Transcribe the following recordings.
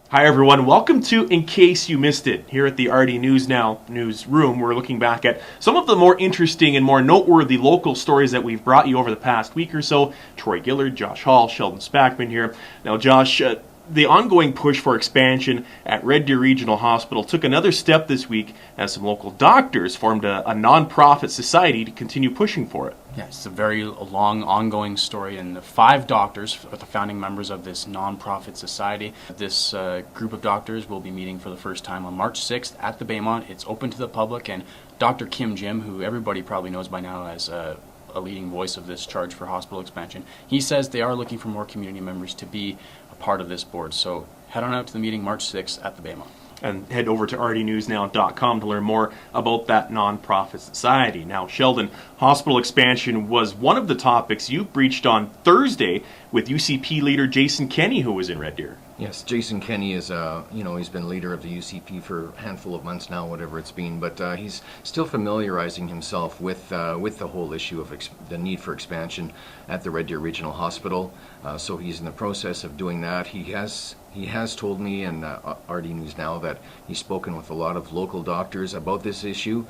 Hi everyone, welcome to In Case You Missed It. Here at the rdnewsNOW newsroom, we're looking back at some of the more interesting and more noteworthy local stories that we've brought you over the past week or so. Troy Gillard, Josh Hall, Sheldon Spackman here. Now Josh, the ongoing push for expansion at Red Deer Regional Hospital took another step this week as some local doctors formed a non-profit society to continue pushing for it. Yeah, it's a very long, ongoing story, and the 5 doctors are the founding members of this non-profit society. This group of doctors will be meeting for the first time on March 6th at the Baymont. It's open to the public, and Dr. Kim Jim, who everybody probably knows by now as a leading voice of this charge for hospital expansion, he says they are looking for more community members to be a part of this board. So head on out to the meeting March 6th at the Baymont. And head over to rdnewsnow.com to learn more about that nonprofit society. Now, Sheldon, hospital expansion was one of the topics you breached on Thursday with UCP leader Jason Kenney, who was in Red Deer. Yes, Jason Kenney is, he's been leader of the UCP for a handful of months now, whatever it's been, but he's still familiarizing himself with the whole issue of the need for expansion at the Red Deer Regional Hospital. So he's in the process of doing that. He has told me and RD News Now that he's spoken with a lot of local doctors about this issue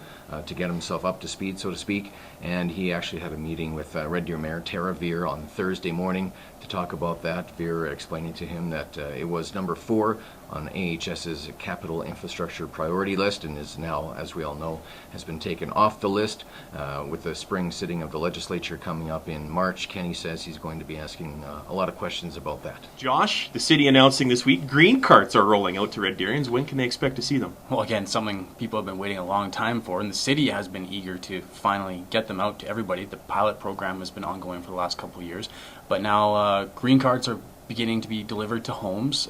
to get himself up to speed, so to speak. And he actually had a meeting with Red Deer Mayor Tara Veer on Thursday morning to talk about that. Veer explaining to him that it was number 4 on AHS's capital infrastructure priority list and is now, as we all know, has been taken off the list. With the spring sitting of the legislature coming up in March, Kenney says he's going to be asking a lot of questions about that. Josh, the city announcing this week green carts are rolling out to Red Deerians. When can they expect to see them? Well, again, something people have been waiting a long time for, and the city has been eager to finally get them out to everybody. The pilot program has been ongoing for the last couple of years, but now green carts are beginning to be delivered to homes,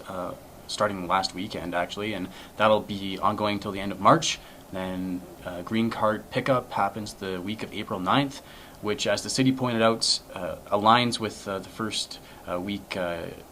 starting last weekend actually, and that'll be ongoing till the end of March. Then green card pickup happens the week of April 9th, which, as the city pointed out, aligns with the first week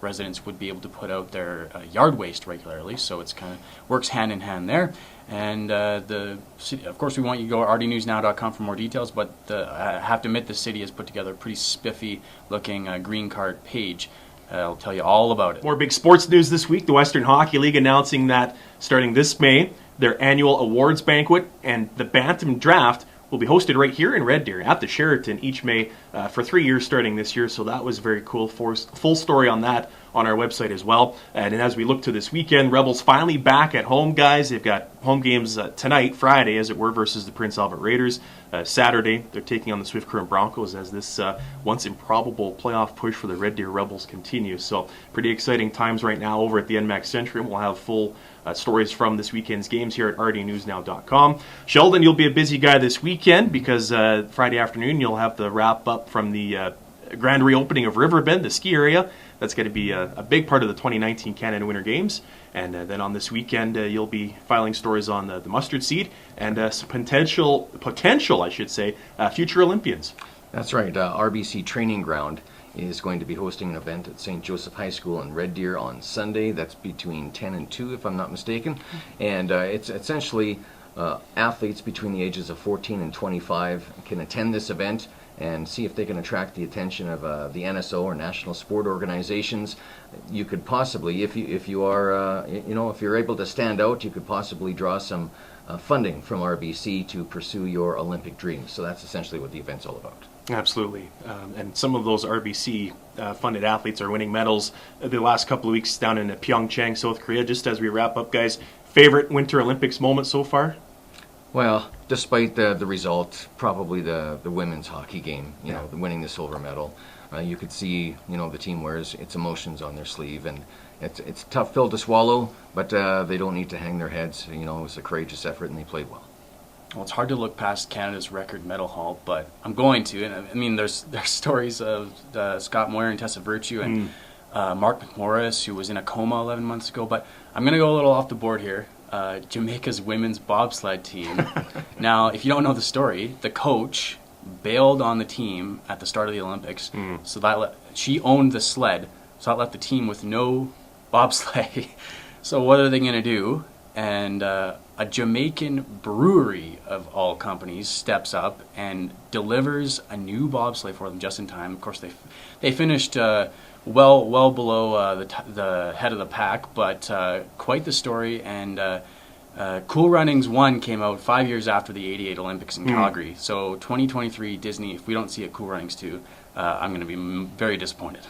residents would be able to put out their yard waste regularly, so it's kind of works hand in hand there. And the city, of course, we want you to go to rdnewsnow.com for more details, but I have to admit the city has put together a pretty spiffy looking green card page. I'll tell you all about it. More big sports news this week. The Western Hockey League announcing that starting this May, their annual awards banquet and the Bantam Draft will be hosted right here in Red Deer at the Sheraton each May for 3 years starting this year. So that was very cool. Full story on that on our website as well. And as we look to this weekend, Rebels finally back at home, guys. They've got home games tonight, Friday, as it were, versus the Prince Albert Raiders. Saturday, they're taking on the Swift Current Broncos as this once improbable playoff push for the Red Deer Rebels continues. So pretty exciting times right now over at the NMAX Centrium. We'll have full stories from this weekend's games here at rdnewsnow.com. Sheldon, you'll be a busy guy this weekend because Friday afternoon you'll have the wrap up from the grand reopening of Riverbend, the ski area. That's going to be a big part of the 2019 Canada Winter Games. And then on this weekend, you'll be filing stories on the mustard seed and some potential, I should say, future Olympians. That's right. RBC Training Ground is going to be hosting an event at St. Joseph High School in Red Deer on Sunday. That's between 10 and 2, if I'm not mistaken. And it's essentially athletes between the ages of 14 and 25 can attend this event and see if they can attract the attention of the NSO or National Sport Organizations. You could possibly, if you are, if you're able to stand out, you could possibly draw some funding from RBC to pursue your Olympic dreams. So that's essentially what the event's all about. Absolutely. And some of those RBC funded athletes are winning medals the last couple of weeks down in Pyeongchang, South Korea. Just as we wrap up, guys, favorite Winter Olympics moment so far? Well, despite the result, probably the women's hockey game, winning the silver medal. You could see, the team wears its emotions on their sleeve, and it's a tough pill to swallow, but they don't need to hang their heads. It was a courageous effort, and they played well. Well, it's hard to look past Canada's record medal haul, but I'm going to. And I mean, there's stories of Scott Moyer and Tessa Virtue and Mark McMorris, who was in a coma 11 months ago. But I'm going to go a little off the board here. Jamaica's women's bobsled team. Now, if you don't know the story, the coach bailed on the team at the start of the Olympics, so that she owned the sled, so that left the team with no bobsleigh. So what are they going to do? And a Jamaican brewery of all companies steps up and delivers a new bobsleigh for them just in time. Of course, they finished well below the head of the pack, but quite the story. And Cool Runnings 1 came out 5 years after the '88 Olympics in Calgary. So 2023 Disney, if we don't see a Cool Runnings 2, I'm going to be very disappointed.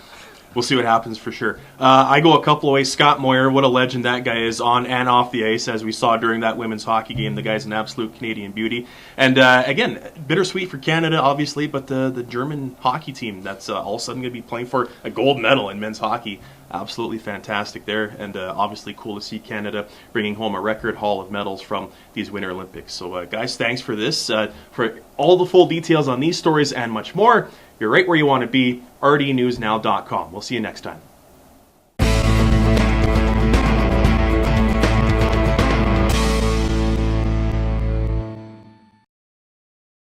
We'll see what happens for sure. I go a couple of ways. Scott Moyer, what a legend that guy is on and off the ice, as we saw during that women's hockey game. The guy's an absolute Canadian beauty. And again, bittersweet for Canada, obviously, but the German hockey team that's all of a sudden going to be playing for a gold medal in men's hockey. Absolutely fantastic there, and obviously cool to see Canada bringing home a record haul of medals from these Winter Olympics. So guys, thanks for this. For all the full details on these stories and much more, you're right where you want to be, rdnewsnow.com. We'll see you next time.